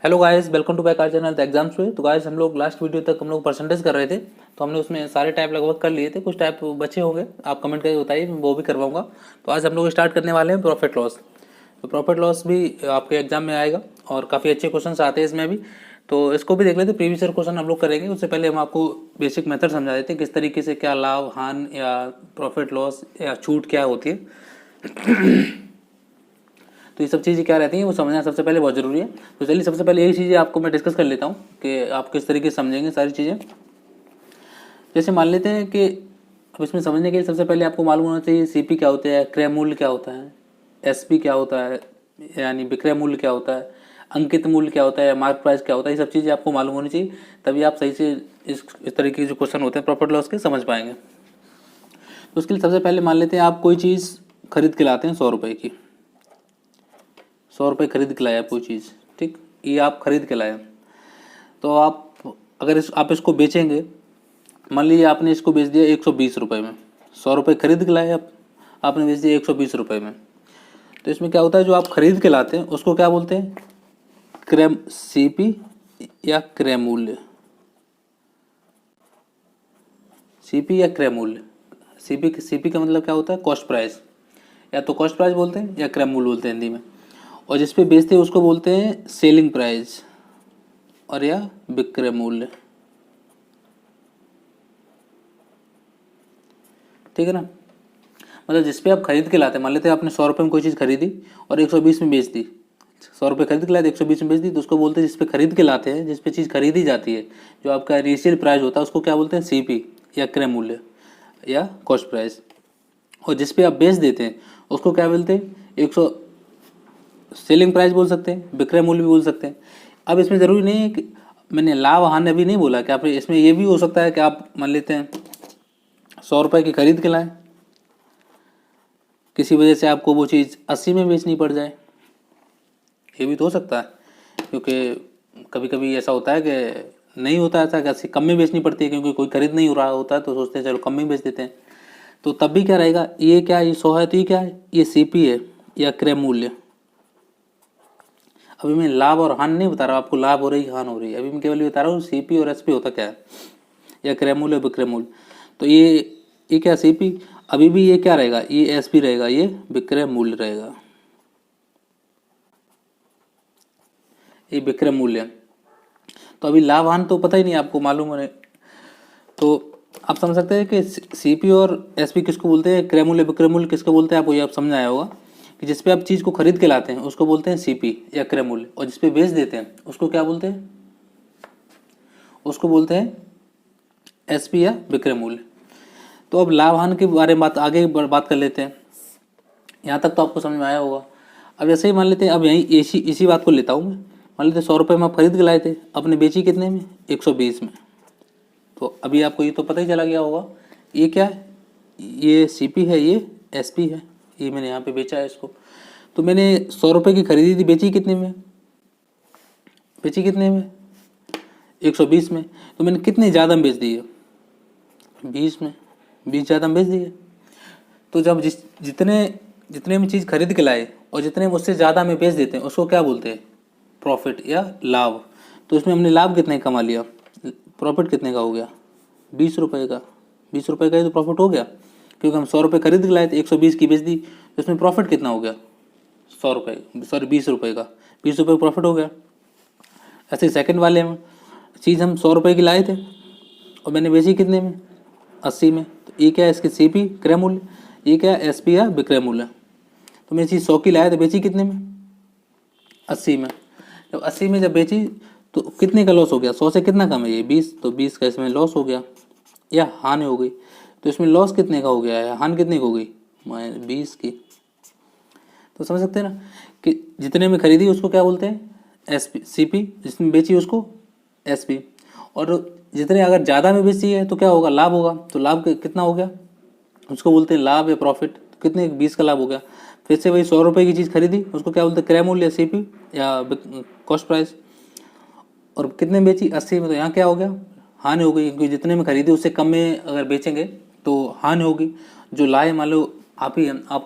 Hello guys, welcome to back our channel the exams पे। तो guys हम लोग लास्ट वीडियो तक हम लोग परसेंटेज कर रहे थे, तो हमने उसमें सारे टाइप लगभग कर लिए थे। कुछ टाइप बचे होंगे, आप कमेंट करके बताइए, मैं वो भी करवाऊंगा। तो आज हम लोग स्टार्ट करने वाले हैं प्रॉफिट लॉस। तो प्रॉफिट लॉस भी आपके एग्जाम में आएगा और काफ़ी अच्छे क्वेश्चन आते हैं इसमें भी। तो इसको भी देख लेते, प्रीवियस ईयर क्वेश्चन हम लोग करेंगे। उससे पहले हम आपको बेसिक मेथड समझा देते हैं, किस तरीके से क्या लाभ हान या प्रॉफिट लॉस या छूट क्या होती है। तो ये सब चीज़ें क्या रहती हैं वो समझना सबसे पहले बहुत ज़रूरी है। तो चलिए सबसे पहले यही चीज़ें आपको मैं डिस्कस कर लेता हूँ कि आप किस तरीके से समझेंगे सारी चीज़ें। जैसे मान लेते हैं कि अब इसमें समझने के लिए सबसे पहले आपको मालूम होना चाहिए सीपी क्या होता है, क्रय मूल्य क्या होता है, एसपी क्या होता है यानी विक्रय मूल्य क्या होता है, अंकित मूल्य क्या होता है, मार्क प्राइस क्या होता है। ये सब चीज़ें आपको मालूम होनी चाहिए, तभी आप सही से इस तरीके के जो क्वेश्चन होते हैं प्रॉफिट लॉस के समझ पाएंगे। तो उसके लिए सबसे पहले मान लेते हैं आप कोई चीज़ खरीद के लाते हैं 100 रुपये की। 100 रुपये खरीद के लाए आप कोई चीज़, ठीक, ये आप खरीद के लाए। तो आप अगर आप इसको बेचेंगे, मान लीजिए आपने इसको बेच दिया 120 रुपये में। 100 रुपये खरीद के लाए आपने बेच दिया 120 रुपये में। तो इसमें क्या होता है, जो आप खरीद के लाते हैं उसको क्या बोलते हैं, क्रय सीपी या क्रय मूल्य। सीपी या क्रय मूल्य, सीपी का मतलब क्या होता है, कॉस्ट प्राइस, या तो कॉस्ट प्राइस बोलते हैं या क्रय मूल्य बोलते हैं हिंदी में। और जिस पे बेचते हैं उसको बोलते हैं सेलिंग प्राइस और या विक्रय मूल्य, ठीक है ना। मतलब जिस पे आप खरीद के लाते हैं, मान लेते हैं आपने 100 रुपये में कोई चीज़ खरीदी और 120 में बेच दी। 100 रुपये खरीद के लाते 120 में बेच दी, तो उसको बोलते हैं, जिस पे खरीद के लाते हैं, जिस पे चीज़ खरीदी जाती है, जो आपका रीसेल प्राइस होता है उसको क्या बोलते हैं, सीपी या क्रय मूल्य या कॉस्ट प्राइस। और जिस पे आप बेच देते हैं उसको क्या बोलते हैं, 100 सेलिंग प्राइस बोल सकते हैं, विक्रय मूल्य भी बोल सकते हैं। अब इसमें ज़रूरी नहीं है कि मैंने लाभ हानि अभी नहीं बोला कि आप, इसमें ये भी हो सकता है कि आप मान लेते हैं 100 रुपये की खरीद के लाएं, किसी वजह से आपको वो चीज़ 80 में बेचनी पड़ जाए, ये भी तो हो सकता है। क्योंकि कभी कभी ऐसा होता है कि नहीं होता ऐसा कि 80 कम में बेचनी पड़ती है, क्योंकि कोई खरीद नहीं हो रहा होता है तो सोचते हैं चलो कम में बेच देते हैं। तो तब भी क्या रहेगा, ये क्या, ये 100 है तो ये क्या है, ये सीपी है या क्रय मूल्य। अभी मैं लाभ और हानि नहीं बता रहा हूँ आपको, लाभ हो रही हानि हो रही है, अभी मैं केवल बता रहा हूँ सीपी और एसपी होता क्या है, या क्रय मूल्य विक्रय मूल्य। तो ये क्या सीपी, अभी भी ये क्या रहेगा, ये एसपी रहेगा, ये विक्रय मूल्य रहेगा, ये विक्रय मूल्य। तो अभी लाभ हानि तो पता ही नहीं आपको, मालूम है। तो आप समझ सकते हैं कि सीपी और एसपी किसको बोलते हैं, क्रय मूल्य विक्रय मूल्य किसको बोलते हैं, आपको ये आप समझ आया होगा कि जिस पे आप चीज़ को खरीद के लाते हैं उसको बोलते हैं सीपी या क्रय मूल्य, और जिस पे बेच देते हैं उसको क्या बोलते हैं, उसको बोलते हैं एसपी या विक्रय मूल्य। तो अब लाभ हानि के बारे में आगे बात कर लेते हैं। यहाँ तक तो आपको समझ में आया होगा। अब ऐसे ही मान लेते हैं, अब यही इसी बात को लेता हूँ मैं। मान लेते हैं 100 रुपये में आप खरीद के लाए थे, आपने बेची कितने में, 120 में। तो अभी आपको ये तो पता ही चला गया होगा, ये क्या है, ये सीपी है, ये एसपी है, ये मैंने यहाँ पे बेचा है इसको। तो मैंने 100 रुपये की खरीदी थी, बेची कितने में, बेची कितने में, 120 में। तो मैंने कितने ज़्यादा में बेच दिए, 20 में, 20 ज़्यादा में बेच दिए। तो जब जितने जितने में चीज़ खरीद के लाए और जितने में उससे ज़्यादा में बेच देते हैं उसको क्या बोलते हैं, प्रॉफिट या लाभ। तो इसमें हमने लाभ कितने कमा लिया, प्रॉफिट कितने का हो गया, 20 रुपये का। 20 रुपये का ही तो प्रॉफिट हो गया, क्योंकि हम 100 रुपये खरीद के लाए थे, 120 की बेच दी, तो इसमें प्रॉफिट कितना हो गया, 100 रुपये, सॉरी 20 रुपये का, 20 रुपये का प्रॉफिट हो गया। ऐसे सेकंड वाले में चीज़ हम 100 रुपये की लाए थे और मैंने बेची कितने में, 80 में। तो ये क्या है, इसके सीपी क्रय मूल्य, ये क्या है एसपी या विक्रय मूल्य। तो मैं चीज़ 100 की लाया तो बेची कितने में, 80 में। जब 80 में जब बेची तो कितने का लॉस हो गया, 100 से कितना कम है ये, 20, तो 20 का इसमें लॉस हो गया या हानि हो गई। तो इसमें लॉस कितने का हो गया है, हानि कितने की हो गई, 20 की। तो समझ सकते हैं ना कि जितने में खरीदी उसको क्या बोलते हैं, एसपी, सीपी, जिसमें बेची उसको एसपी। और जितने अगर ज़्यादा में बेची है तो क्या होगा, लाभ होगा। तो लाभ कितना हो गया, उसको बोलते हैं लाभ या प्रॉफिट। कितने, 20 का लाभ हो गया। फिर से वही 100 रुपये की चीज़ खरीदी, उसको क्या बोलते हैं, क्रय मूल्य या सीपी या कॉस्ट प्राइस। और कितने में बेची, 80 में। तो यहाँ क्या हो गया, हानि हो गई, क्योंकि जितने में खरीदी उससे कम में अगर बेचेंगे तो हानि होगी। जो लाए, मान लो आप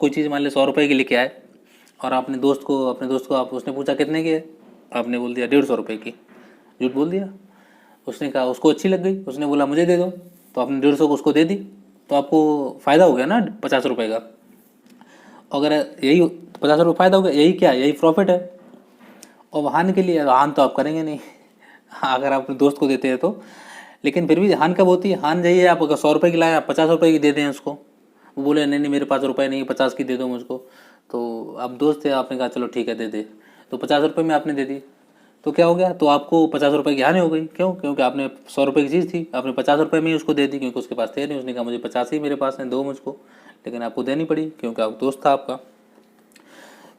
कोई चीज़ मान लो 100 रुपये की लेके आए और अपने दोस्त को आप उसने पूछा कितने की है, आपने बोल दिया 150 रुपये की, झूठ बोल दिया। उसने कहा, उसको अच्छी लग गई, उसने बोला मुझे दे दो, तो आपने 150 को उसको दे दी, तो आपको फ़ायदा हो गया ना 50 रुपये का। अगर यही 50 रुपये फ़ायदा हो गया, यही क्या, यही प्रॉफिट है। और हानि के लिए हान तो आप करेंगे नहीं अगर आप अपने दोस्त को देते हैं तो। लेकिन फिर भी हान कब होती है, हान यही है, आप अगर 100 रुपये की लाए, आप 50 रुपये की दे दें उसको, वो बोले नहीं नहीं मेरे पास रुपये नहीं, 50 की दे दो मुझको, तो आप दोस्त थे, आपने कहा चलो ठीक है दे दे, तो 50 रुपये में आपने दे दी, तो क्या हो गया, तो आपको 50 रुपये की हानि हो गई। क्यों? क्योंकि आपने 100 रुपये की चीज़ थी, आपने 50 रुपये में ही उसको दे दी, क्योंकि उसके पास थे नहीं, उसने कहा मुझे 50 ही मेरे पास है, दो मुझको, लेकिन आपको देनी पड़ी क्योंकि आप दोस्त था आपका।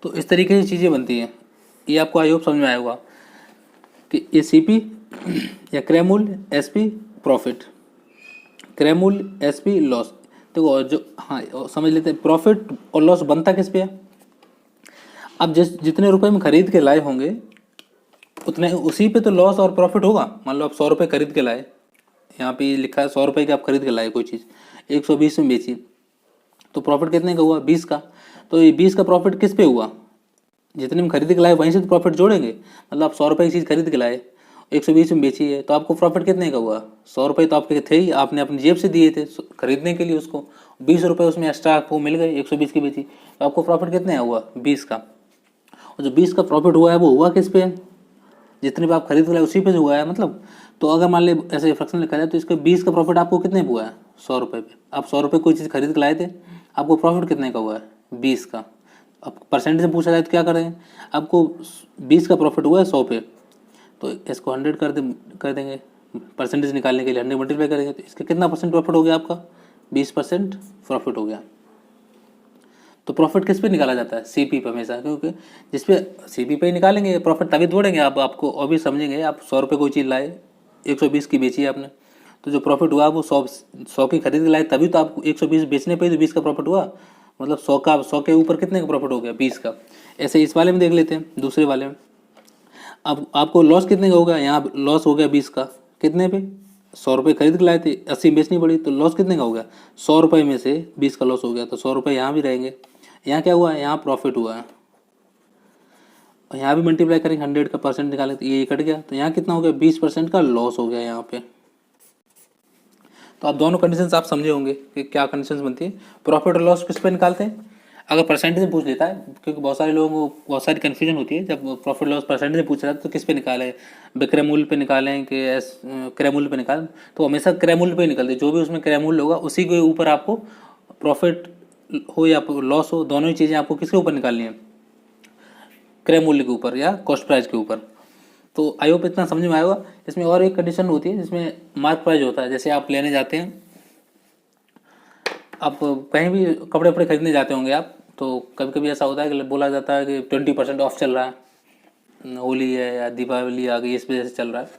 तो इस तरीके से चीज़ें बनती हैं। ये आपको आई होप समझ में आया होगा कि ये सीपी या क्रय मूल्य, एसपी प्रॉफिट, क्रय मूल्य एसपी लॉस। देखो जो, हाँ समझ लेते हैं, प्रॉफिट और लॉस बनता किस पे है। अब जितने रुपए में खरीद के लाए होंगे उतने, उसी पे तो लॉस और प्रॉफिट होगा। मान लो आप 100 रुपये खरीद के लाए, यहाँ पे लिखा है 100 रुपये की आप खरीद के लाए कोई चीज़, 120 में बेची, तो प्रॉफिट कितने का हुआ, 20 का। तो ये 20 का प्रॉफिट किस पे हुआ, जितने में खरीद के लाए वहीं से तो प्रॉफिट जोड़ेंगे। मतलब आप 100 रुपये की चीज़ खरीद के लाए, 120 में बेची है, तो आपको प्रॉफिट कितने का हुआ, 100 रुपये तो आपके थे ही, आपने अपनी जेब से दिए थे खरीदने के लिए उसको, 20 रुपये उसमें एक्स्ट्रा आपको मिल गए, 120 की बेची, तो आपको प्रॉफिट कितने हुआ, 20 का। और जो 20 का प्रॉफिट हुआ है वो हुआ किस पे है, जितने भी आप खरीद के लाए उसी पे हुआ है। मतलब तो अगर मान ली ऐसे फ्रैक्शन लिखा जाए तो इसके 20 का प्रॉफिट आपको कितने पे हुआ है, 100 रुपये पे। आप 100 रुपये कोई चीज़ खरीद के लाए थे, आपको प्रॉफिट कितने का हुआ है, 20 का। अब परसेंटेज से पूछा जाए तो क्या करें, आपको 20 का प्रॉफिट हुआ है 100 पे, तो इसको 100 कर देंगे, परसेंटेज निकालने के लिए 100 मल्टीप्लाई करेंगे, तो इसका कितना परसेंट प्रॉफिट हो गया आपका, 20% प्रॉफिट हो गया। तो प्रॉफिट किस पे निकाला जाता है, सीपी पे हमेशा, क्योंकि जिस पे सीपी पे ही निकालेंगे प्रॉफिट, तभी जोड़ेंगे। आप आपको और भी समझेंगे, आप 100 रुपये कोई चीज़ लाए, 120 की बेची आपने, तो जो प्रॉफिट हुआ वो 100 की खरीद के लाए, तभी तो आपको 120 बेचने पे ही तो 20 का प्रॉफिट हुआ। मतलब 100 के ऊपर कितने का प्रॉफिट हो गया, 20 का। ऐसे इस वाले में देख लेते हैं, दूसरे वाले में। अब आपको लॉस कितने का होगा, यहाँ लॉस हो गया 20 का, कितने पे, 100 रुपये खरीद के लाए थे, 80 बेचनी पड़ी, तो लॉस कितने का हो गया, 100 रुपये में से 20 का लॉस हो गया, तो 100 रुपये यहाँ भी रहेंगे। यहाँ क्या हुआ है, यहाँ प्रॉफिट हुआ है, और यहाँ भी मल्टीप्लाई करेंगे, 100 का परसेंट निकालें तो ये कट गया, तो यहाँ कितना हो गया, 20% का लॉस हो गया यहाँ पे। तो आप दोनों कंडीशंस आप समझे होंगे कि क्या कंडीशंस बनती है, प्रॉफिट और लॉस किस पे निकालते हैं। अगर परसेंटेज में पूछ लेता है, क्योंकि बहुत सारे लोगों को बहुत सारी कन्फ्यूजन होती है, जब प्रॉफिट लॉस परसेंटेज में पूछ रहा है तो किस पे निकालें, विक्रय मूल्य पे निकालें कि क्रय मूल्य पे निकालें, तो हमेशा क्रय मूल्य पे निकलते, जो भी उसमें क्रय मूल्य होगा उसी के ऊपर आपको प्रॉफिट हो या लॉस हो, दोनों ही चीज़ें आपको किसके ऊपर निकालनी है, क्रय मूल्य के ऊपर या कॉस्ट प्राइस के ऊपर। तो आई होप इतना समझ में आया होगा। इसमें और एक कंडीशन होती है जिसमें मार्क प्राइस होता है। जैसे आप लेने जाते हैं, आप कहीं भी कपड़े वपड़े खरीदने जाते होंगे आप, तो कभी कभी ऐसा होता है कि बोला जाता है कि 20% ऑफ चल रहा है, होली है या दीपावली आ गई इस वजह से चल रहा है,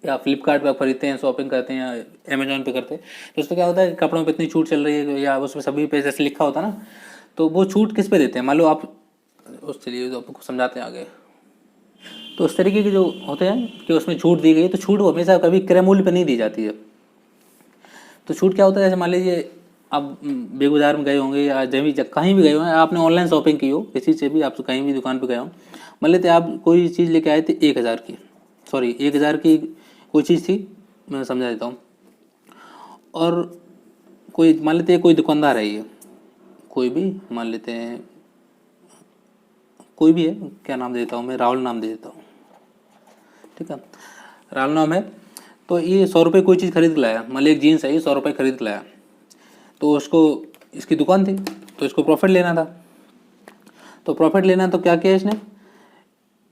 या फ्लिपकार्ट पे आप खरीदते हैं, शॉपिंग करते हैं, या अमेजोन पे करते हैं, तो उसमें क्या होता है कि कपड़ों पे इतनी छूट चल रही है, या उसमें सभी पे जैसे लिखा होता है ना, तो वो छूट किस पे देते हैं, मान लो आप उस चलिए तो आपको समझाते हैं आगे। तो उस तरीके के जो होते हैं कि उसमें छूट दी गई, तो छूट वो हमेशा कभी क्रय मूल्य पर नहीं दी जाती है। तो छूट क्या होता है, जैसे मान लीजिए आप बेग बाजार में गए होंगे या कहीं भी गए होंगे, आपने ऑनलाइन शॉपिंग की हो किसी से भी, आप कहीं भी दुकान पे गए हो, मान लेते आप कोई चीज़ लेके आए थे 1000 की, सॉरी 1000 की कोई चीज़ थी, मैं समझा देता हूँ। और कोई मान लेते हैं कोई दुकानदार है, ये कोई भी मान लेते हैं, कोई भी है, क्या नाम देता हूँ मैं, राहुल नाम दे देता हूँ, ठीक है, राहुल नाम है। तो ये 100 रुपये कोई चीज़ खरीद के लाया, मान लीजिए एक जीन्स है, ये 100 रुपये खरीद के लाया, तो उसको, इसकी दुकान थी तो इसको प्रॉफिट लेना था। तो प्रॉफिट लेना तो क्या किया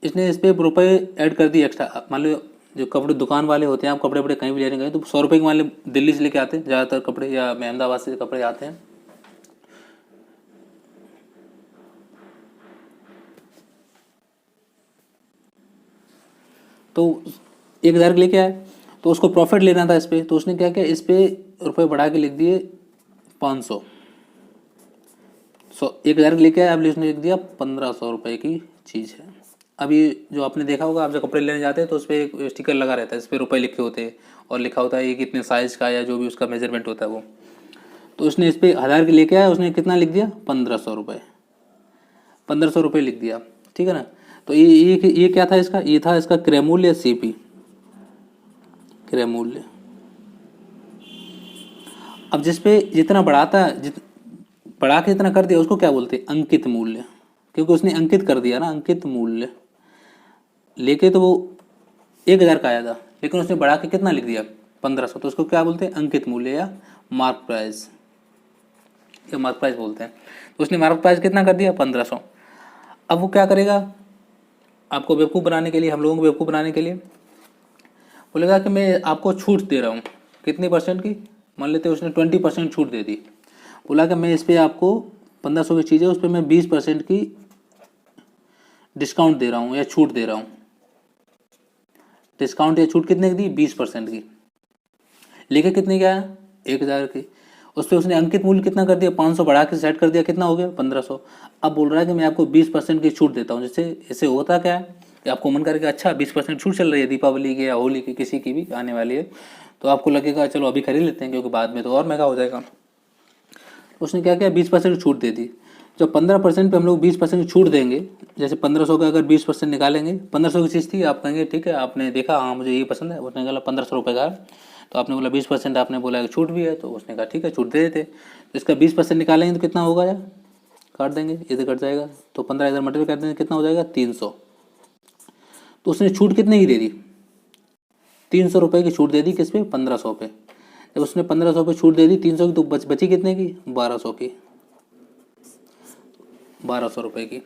इसने इस पर रुपये ऐड कर दिए एक्स्ट्रा। मान लो जो कपड़े दुकान वाले होते हैं, आप कपड़े वपड़े कहीं भी लेने गए तो 100 रुपये के मान लो दिल्ली से लेके आते हैं ज़्यादातर कपड़े, या अहमदाबाद से कपड़े आते हैं, तो 1000 लेके आए, तो उसको प्रॉफिट लेना था इस पर, तो उसने क्या किया, इस पर रुपये बढ़ा के लिख दिए 500। 1000 लेके आए, अब उसने लिख दिया 1500 रुपये की चीज़ है। अब ये जो आपने देखा होगा, आप जब कपड़े लेने जाते हैं तो उस पर एक स्टिकर लगा रहता है, इस पर रुपये लिखे होते हैं और लिखा होता है ये कितने साइज़ का या जो भी उसका मेजरमेंट होता है वो। तो उसने इस पर 1000 लेके आया, उसने कितना लिख दिया, 1500 रुपये, 1500 रुपये लिख दिया, ठीक है ना। तो ये क्या था इसका, ये था इसका क्रय मूल्य सीपी, क्रय मूल्य। अब जिसपे जितना बढ़ाता बढ़ा के इतना कर दिया उसको क्या बोलते हैं, अंकित मूल्य, क्योंकि उसने अंकित कर दिया ना, अंकित मूल्य। लेके तो वो 1000 का आया था, लेकिन उसने बढ़ा के कितना लिख दिया, 1500, तो उसको क्या बोलते हैं, अंकित मूल्य या मार्क प्राइस, या मार्क प्राइस बोलते हैं। तो उसने मार्क प्राइस कितना कर दिया, 1500। अब वो क्या करेगा, आपको बेवकूफ़ बनाने के लिए, हम लोगों को बेवकूफ़ बनाने के लिए बोलेगा कि मैं आपको छूट दे रहा हूँ, कितनी परसेंट की, मान लेते हैं उसने 20% छूट दे दी। बोला कि मैं इस पर आपको 1500 की चीज़ है, उस पर मैं 20% की डिस्काउंट दे रहा हूँ या छूट दे रहा हूँ। डिस्काउंट या छूट कितने की दी, 20% की। लेके कितने की आया, 1000 की। उस पर उसने अंकित मूल्य कितना कर दिया, 500 बढ़ा के सेट कर दिया, कितना हो गया, 1500। अब बोल रहा है कि मैं आपको 20% की छूट देता हूँ। जैसे इससे होता क्या है कि आपको मन करेगा अच्छा 20% छूट चल रही है दीपावली की या होली की, किसी की भी आने वाली है, तो आपको लगेगा चलो अभी खरीद लेते हैं क्योंकि बाद में तो और महंगा हो जाएगा। उसने क्या किया, 20% छूट दे दी। जब 15% पे हम लोग 20% छूट देंगे, जैसे 1500 का अगर 20% निकालेंगे, 1500 की चीज़ थी, आप कहेंगे ठीक है आपने देखा हाँ मुझे ये पसंद है, उसने कहा 1500 रुपये का है, तो आपने बोला 20% आपने बोला कि छूट भी है, तो उसने कहा ठीक है छूट दे देते। तो इसका 20% निकालेंगे तो कितना होगा, यार काट देंगे, इधर कट जाएगा, तो 15,000 मटेरियल काट देंगे, कितना हो जाएगा, 300। तो उसने छूट कितने की दे दी, 300 रुपये की छूट दे दी, किस पे, 1500 पे। जब उसने 1500 पे छूट दे दी 300 की, तो बची कितने की, 1200 की, 1200 रुपये की।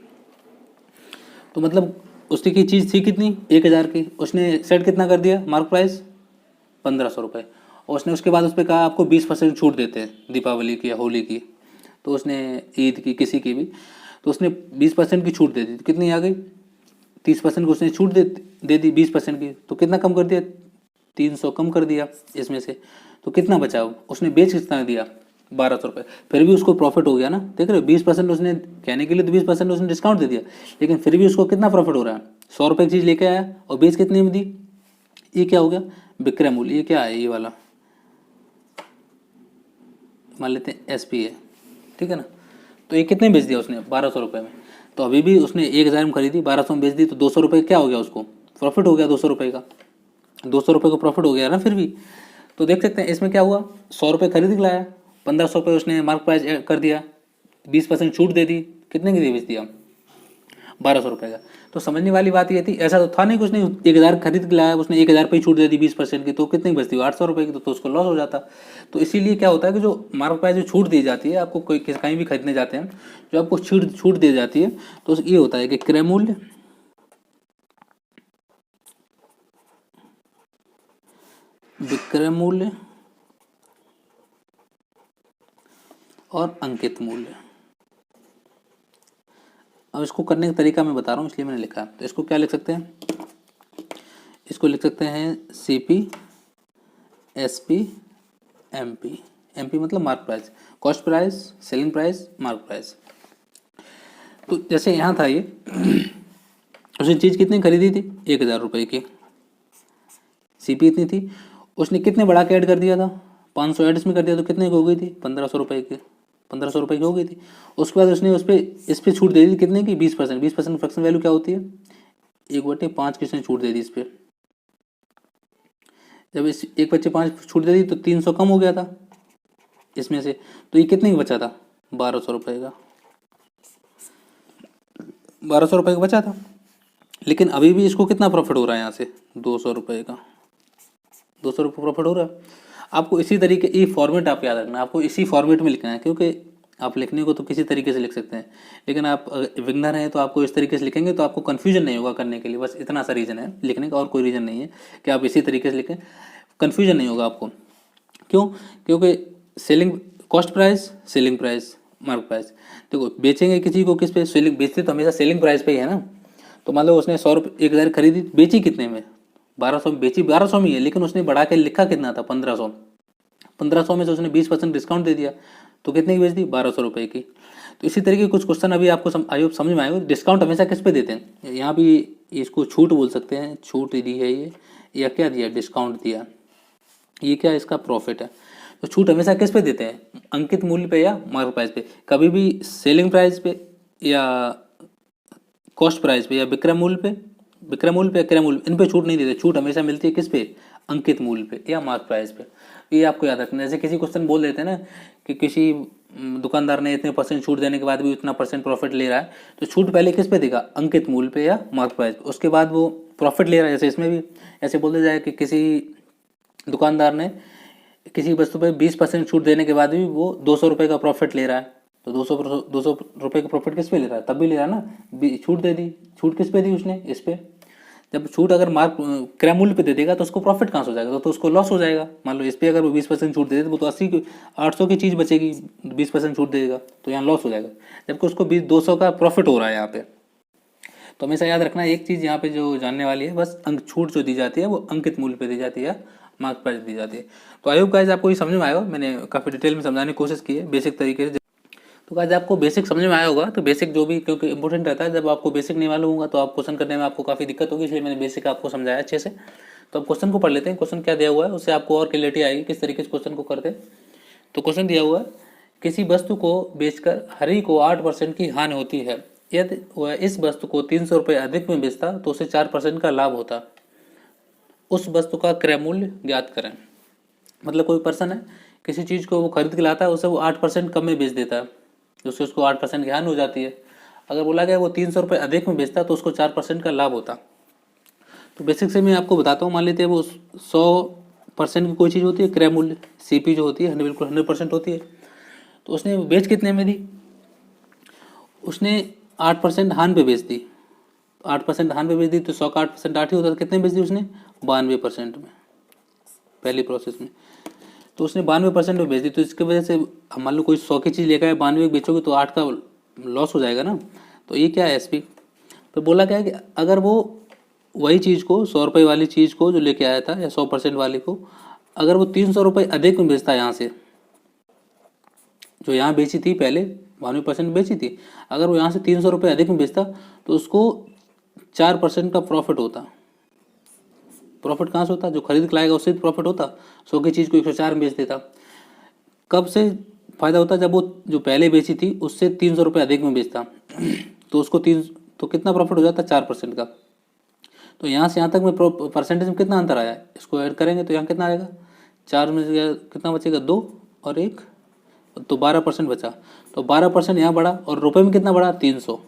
तो मतलब उसकी की चीज़ थी कितनी, 1000 की, उसने सेट कितना कर दिया, मार्क प्राइस 1500 रुपये। और उसने उसके बाद उस पर कहा आपको 20% छूट देते हैं दीपावली की या होली की, तो उसने ईद की, किसी की भी, तो उसने 20% की छूट दे दी, तो कितनी आ गई, 30% को उसने छूट दे दी 20% की, तो कितना कम कर दिया, 300 कम कर दिया इसमें से, तो कितना बचा, उसने बेच कितना दिया, 1200 रुपये। फिर भी उसको प्रॉफिट हो गया ना, देख रहे हो, 20% उसने कहने के लिए तो 20% उसने डिस्काउंट दे दिया, लेकिन फिर भी उसको कितना प्रॉफिट हो रहा है, 100 रुपये की चीज़ लेके आया और बेच कितने में दी, ये क्या हो गया, विक्रय मूल्य। ये क्या है, ये वाला मान लेते हैं एसपी है, ठीक है ना। तो ये कितने बेच दिया उसने, 1200 रुपये में। तो अभी भी उसने 1000 में खरीदी, 1200 में बेच दी, तो 200 रुपये क्या हो गया, उसको प्रॉफिट हो गया 200 रुपये का, 200 रुपये को प्रॉफिट हो गया ना फिर भी। तो देख सकते हैं इसमें क्या हुआ, 100 रुपये खरीद के लाया, 1500 रुपये उसने मार्क प्राइस कर दिया, 20% छूट दे दी, कितने की बेच दिया, 1200 रुपये का। तो समझने वाली बात ये थी, ऐसा तो था नहीं कि उसने 1000 खरीद के लाया, उसने 1000 पे ही छूट दे दी 20% की, तो कितनी बचती, 800 रुपये की, तो उसको लॉस हो जाता। तो इसीलिए क्या होता है कि जो मार्क प्राइस जो छूट दी जाती है आपको, कोई कहीं भी खरीदने जाते हैं, जो आपको छूट दी जाती है, तो ये होता है कि क्रय मूल्य, विक्रय मूल्य और अंकित मूल्य। अब इसको करने का तरीका मैं बता रहा हूँ इसलिए मैंने लिखा। तो इसको क्या लिख सकते हैं, इसको लिख सकते हैं सीपी, एसपी, एमपी। एमपी मतलब mark price, cost price, selling price, mark price. तो जैसे यहाँ था ये उसने चीज़ कितनी खरीदी थी, 1000 रुपये की, सीपी इतनी थी, उसने कितने बढ़ा के ऐड कर दिया था, 500 ऐड इसमें कर दिया, तो कितने की हो गई थी, 1500 रुपये की, 1500 रुपये की हो गई थी। उसके बाद उसने इस पर छूट दे दी कितने की, 20%। 20% फ्रैक्शन वैल्यू क्या होती है, 1/5 की उसने छूट दे दी इस पर। जब इस 1/5 छूट दे दी तो 300 कम हो गया था इसमें से, तो ये कितने का बचा था, 1200 रुपये का, 1200 रुपये का बचा था। लेकिन अभी भी इसको कितना प्रॉफिट हो रहा है यहाँ से, 200 रुपये का, 200 रुपये प्रॉफिट हो रहा है। आपको इसी तरीके, ये फॉर्मेट आप याद रखना, आपको इसी फॉर्मेट में लिखना है, क्योंकि आप लिखने को तो किसी तरीके से लिख सकते हैं, लेकिन आप विगनर हैं तो आपको इस तरीके से लिखेंगे तो आपको कन्फ्यूजन नहीं होगा करने के लिए। बस इतना सा रीज़न है लिखने का, और कोई रीज़न नहीं है कि आप इसी तरीके से लिखें, कन्फ्यूजन नहीं होगा आपको। क्यों, क्योंकि selling cost price, selling price, mark price. देखो बेचेंगे किसी को किस पे, सेलिंग, बेचते तो हमेशा सेलिंग प्राइस पे ही है ना। तो मान लो उसने 100 रुपये 1000 खरीदी, बेची कितने में, 1200 में बेची, 1200 में ही है, लेकिन उसने बढ़ा के लिखा कितना था, 1500। 1500 में से उसने 20% डिस्काउंट दे दिया, तो कितने की बेच दी, 1200 रुपये की। तो इसी तरीके कुछ क्वेश्चन अभी आपको आई होप समझ में आएगा। डिस्काउंट हमेशा किस पे देते हैं, यहाँ भी इसको छूट बोल सकते हैं, छूट दी है ये, या क्या दिया, डिस्काउंट दिया, ये क्या इसका प्रॉफिट है। तो छूट हमेशा किस पे देते हैं, अंकित मूल्य पे या मार्क प्राइस पे। कभी भी सेलिंग प्राइस पे या कॉस्ट प्राइस पे या विक्रय मूल्य पे, या क्रय मूल्य, इन पे छूट नहीं देते। छूट हमेशा मिलती है किस पे, अंकित मूल्य पे या मार्क प्राइस पे। ये आपको याद रखना है। जैसे किसी क्वेश्चन बोल देते हैं ना कि किसी दुकानदार ने इतने % छूट देने के बाद भी इतना % प्रॉफिट ले रहा है, तो छूट पहले किस पे देगा, अंकित मूल्य पे या मार्क प्राइस पे, उसके बाद वो प्रॉफिट ले रहा है। जैसे इसमें भी ऐसे बोल दिया जाए कि किसी दुकानदार ने किसी वस्तु पे 20% छूट देने के बाद भी वो 200 रुपये का प्रॉफिट ले रहा है, तो 200 रुपये का प्रॉफिट किस पे ले रहा है, तब भी ले रहा है ना, छूट दे दी। छूट किस पे दी उसने, इस पे। जब छूट अगर मार्क क्रय मूल्य पे दे देगा तो उसको प्रॉफिट कहाँ से हो जाएगा, तो उसको लॉस हो जाएगा। मान लो इस पे अगर वो 20% छूट दे दे, वो तो 800 की चीज़ बचेगी, 20% छूट देगा तो यहाँ लॉस हो जाएगा, जबकि उसको 200 का प्रॉफिट हो रहा है यहाँ पे। तो हमेशा याद रखना एक चीज़ यहाँ पे जो जानने वाली है, बस अंक छूट जो दी जाती है वो अंकित मूल्य पे दी जाती है, मार्क प्राइस दी जाती है। तो आई होप गाइस आपको ये समझ में आएगा, मैंने काफ़ी डिटेल में समझाने की कोशिश की है बेसिक तरीके से। तो गाइस आपको बेसिक समझ में आया होगा, तो बेसिक जो भी, क्योंकि इंपॉर्टेंट रहता है, जब आपको बेसिक नहीं मालूम होगा तो आप क्वेश्चन करने में आपको काफ़ी दिक्कत होगी, इसलिए मैंने बेसिक आपको समझाया अच्छे से। तो अब क्वेश्चन को पढ़ लेते हैं, क्वेश्चन क्या दिया हुआ है, उससे आपको और क्लियरिटी आएगी किस तरीके से क्वेश्चन को करते हैं। तो क्वेश्चन दिया हुआ है, किसी वस्तु को बेचकर हरि को 8% की हानि होती है, यदि वह इस वस्तु को 300 रुपये अधिक में बेचता तो उसे 4% का लाभ होता, उस वस्तु का क्रय मूल्य ज्ञात करें। मतलब कोई पर्सन है, किसी चीज़ को वो खरीद के लाता है, उसे वो 8% कम में बेच देता है, उससे उसको 8% की हानि हो जाती है। अगर बोला गया वो 300 रुपये अधिक में बेचता तो उसको 4% का लाभ होता। तो बेसिक से मैं आपको बताता हूँ, मान लेते हैं वो 100% की कोई चीज़ होती है, क्रय मूल्य CP जो होती है बिल्कुल 100% होती है, तो उसने बेच कितने में दी, उसने 8% हानि पे बेच दी। 8% हानि पे बेच दी तो 100 का 8% 8 ही होता, कितने बेच दी उसने, 92% में, पहली प्रोसेस में। तो उसने 92% में बेच दी, तो इसकी वजह से मान लो कोई 100 की चीज़ लेकर 92 बेचोगे तो 8 का लॉस हो जाएगा ना। तो ये क्या है, SP। तो बोला क्या है कि अगर वो वही चीज़ को 100 रुपये वाली चीज़ को जो लेके आया था या 100% वाली को, अगर वो 300 रुपये अधिक में बेचता है, यहाँ से जो यहाँ बेची थी पहले 92% बेची थी, अगर वो यहाँ से 300 रुपये अधिक में बेचता तो उसको 4% का प्रॉफिट होता। प्रॉफिट कहाँ से होता, जो खरीद के लाएगा उससे प्रॉफिट होता। 100 की चीज़ को 104 में बेच देता। कब से फायदा होता, जब वो जो पहले बेची थी उससे 300 रुपये अधिक में बेचता तो उसको तो कितना प्रॉफिट हो जाता, 4% का। तो यहाँ से यहाँ तक में परसेंटेज में कितना अंतर आया, इसको ऐड करेंगे तो यहाँ कितना आएगा, 4 में कितना बचेगा, 2 और 1, तो 12% बचा। तो 12% यहाँ बढ़ा, और रुपए में कितना बढ़ा, 300।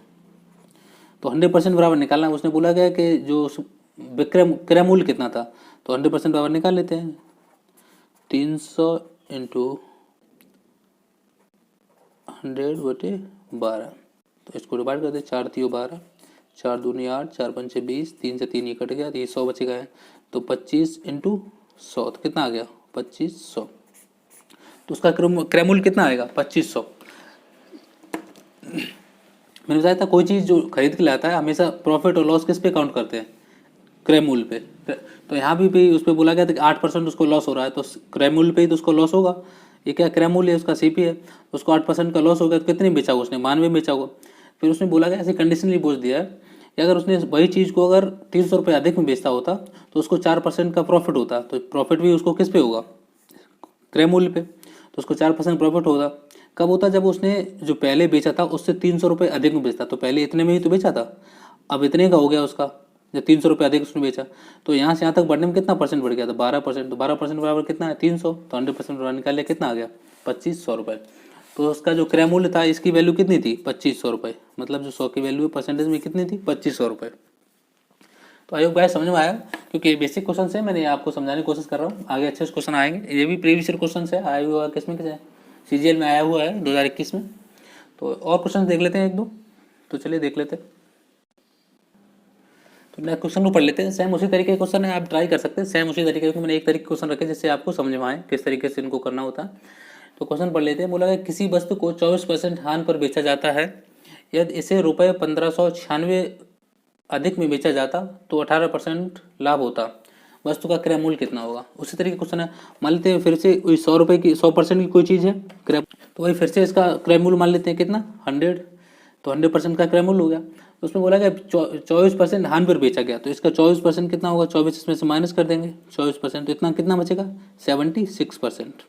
तो 100% बराबर निकालना। उसने बोला गया कि जो क्रय मूल्य कितना था, तो 100% बराबर निकाल लेते हैं। 300 इंटू 100/12, तो इसको डिवाइड कर दे, 4 3 12, 4 दूनी 8, 4 पंचे 20, 3 से 3 ये कट गया, तो ये 100 बचेगा है। तो 25 इंटू 100 तो कितना आ गया, 2500। तो उसका क्रय मूल्य कितना आएगा, 2500। मैंने बताया था कोई चीज़ जो खरीद के लाता है हमेशा प्रॉफिट और लॉस किस पे काउंट करते हैं, क्रय मूल्य पे। तो यहाँ भी उस पर बोला गया था कि 8% उसको लॉस हो रहा है, तो क्रय मूल्य पे ही तो उसको लॉस होगा। ये क्या क्रय मूल्य है, उसका CP है, उसको 8% का लॉस हो गया, तो कितने बेचा होगा उसने, 92 बेचा होगा। फिर उसने बोला गया ऐसे कंडीशनली बोल दिया है कि अगर उसने वही चीज़ को अगर 300 रुपये अधिक में बेचता होता तो उसको 4% का प्रॉफिट होता, तो प्रॉफिट भी उसको किस पे होगा, क्रय मूल्य पे। तो उसको 4% प्रॉफिट होगा। कब होता, जब उसने जो पहले बेचा था उससे 300 रुपये अधिक में बेचता। तो पहले इतने में ही तो बेचा था, अब इतने का हो गया उसका, जब 300 रुपये अधिक उसने बेचा, तो यहाँ से यहाँ तक बढ़ने में कितना परसेंट बढ़ गया था, 12%। तो 12% बराबर कितना है, 300। तो 100% बराबर निकाल लिया, कितना आ गया, 2500 रुपये। तो उसका जो क्रय मूल्य था इसकी वैल्यू कितनी थी, 2500 रुपये। मतलब जो 100 की वैल्यू परसेंटेज में कितनी थी, 2500 रुपये। तो आई होप गाइस समझ में आया, क्योंकि बेसिक क्वेश्चन है, मैंने आपको समझाने की कोशिश कर रहा हूँ। आगे अच्छे क्वेश्चन आएंगे, ये भी प्रीवियस ईयर क्वेश्चन है, आया हुआ किसमें CGL में आया हुआ है 2021 में। तो और क्वेश्चन देख लेते हैं 1-2, तो चलिए देख लेते हैं। तो नेक्स्ट क्वेश्चन को पढ़ लेते हैं। सेम उसी तरीके के क्वेश्चन है, आप ट्राई कर सकते हैं सेम उसी तरीके के। मैंने एक तरीके क्वेश्चन रखे जिससे आपको समझ में आए किस तरीके से इनको करना होता है। तो क्वेश्चन पढ़ लेते हैं। बोला गया किसी वस्तु को 24% हानि पर बेचा जाता है, यदि इसे रुपये 1596 अधिक में बेचा जाता तो 18% लाभ होता, वस्तु का क्रय मूल्य कितना होगा। उसी तरीके क्वेश्चन है। मान लेते हैं फिर से 100 रुपये की 100% की कोई चीज़ है क्रय, तो वही फिर से इसका क्रय मूल्य मान लेते हैं कितना, 100। तो 100% का क्रय मूल्य हो गया। तो उसमें बोला गया 24% हानि पर बेचा गया, तो इसका 24% कितना होगा, 24 इसमें से माइनस कर देंगे 24%, तो इतना कितना बचेगा, 76%।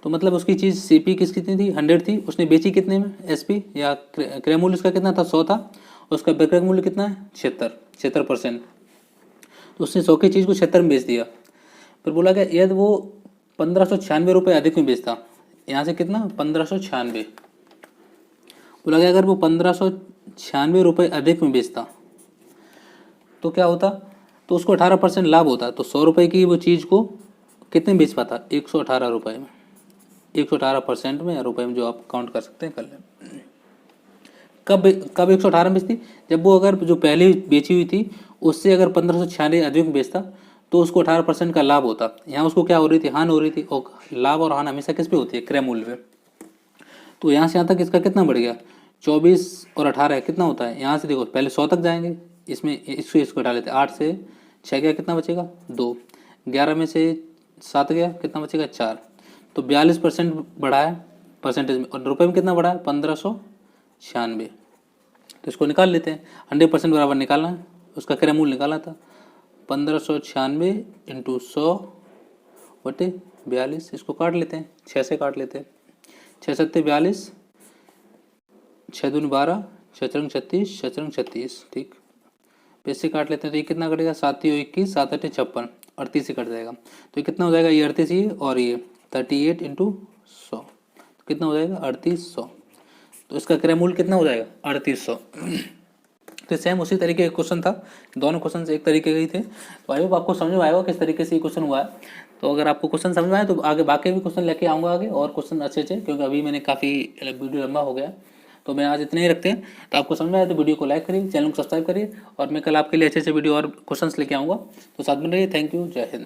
तो मतलब उसकी चीज़ CP कितनी थी, 100 थी, उसने बेची कितने में, SP या क्रय मूल्य उसका कितना था, 100 था, उसका विक्रय मूल्य कितना है 76%। तो उसने 100 की चीज़ को 76 में बेच दिया। फिर बोला गया यदि वो 1596 रुपये अधिक में बेचता, यहाँ से कितना 1596, बोला गया अगर वो 1596 रुपये अधिक में बेचता तो क्या होता, तो उसको 18% लाभ होता। तो 100 रुपये की वो चीज़ को कितने में बेच पाता, 118 रुपये में। 118% में या रुपये में, जो आप काउंट कर सकते हैं कर लें। कब 118 में बेचती, जब वो अगर जो पहले बेची हुई थी उससे अगर 1596 अधिक में बेचता तो उसको 18% का लाभ होता। यहाँ उसको क्या हो रही थी, हानि हो रही थी। और लाभ और हानि हमेशा किस पे होती है, क्रय मूल्य पे। तो यहाँ से यहाँ तक इसका कितना बढ़ गया, 24 और 18 कितना होता है, यहाँ से देखो पहले 100 तक जाएंगे, इसमें इसको हटा लेते हैं। 8 से 6 गया कितना बचेगा 2, 11 में से 7 गया कितना बचेगा 4। तो 42% बढ़ा है परसेंटेज में, और रुपये में कितना बढ़ा है 1596। तो इसको निकाल लेते हैं, 100% बराबर निकालना है, उसका क्रय मूल्य निकालना था। 1596 इंटू 100/42, इसको काट लेते हैं, 6 से काट लेते हैं। 6 7 42, 6 दूनी 12, 6 चरंग 36, 6 चरंग 36, ठीक। पैसे काट लेते हैं तो ये कितना कटेगा, 7 21, 7 8 56, 38 से कट जाएगा। तो ये कितना हो जाएगा, ये 38 ही और ये 38 इंटू 100, तो कितना हो जाएगा 3800। तो इसका क्रय मूल्य कितना हो जाएगा 3800। तो सेम उसी तरीके का क्वेश्चन था, दोनों क्वेश्चन एक तरीके के ही थे। तो आई होप आपको समझ में आएगा किस तरीके से ये क्वेश्चन हुआ है। तो अगर आपको क्वेश्चन समझ में आए तो आगे बाकी भी क्वेश्चन लेके आऊँगा आगे, और क्वेश्चन अच्छे, क्योंकि अभी मैंने काफ़ी वीडियो लंबा हो गया, तो मैं आज इतने ही रखते हैं। तो आपको समझ में आए तो वीडियो को लाइक करिए, चैनल को सब्सक्राइब करिए, और मैं कल आपके लिए अच्छे वीडियो और क्वेश्चंस लेके आऊँगा। तो साथ में रहिए, थैंक यू, जय हिंद।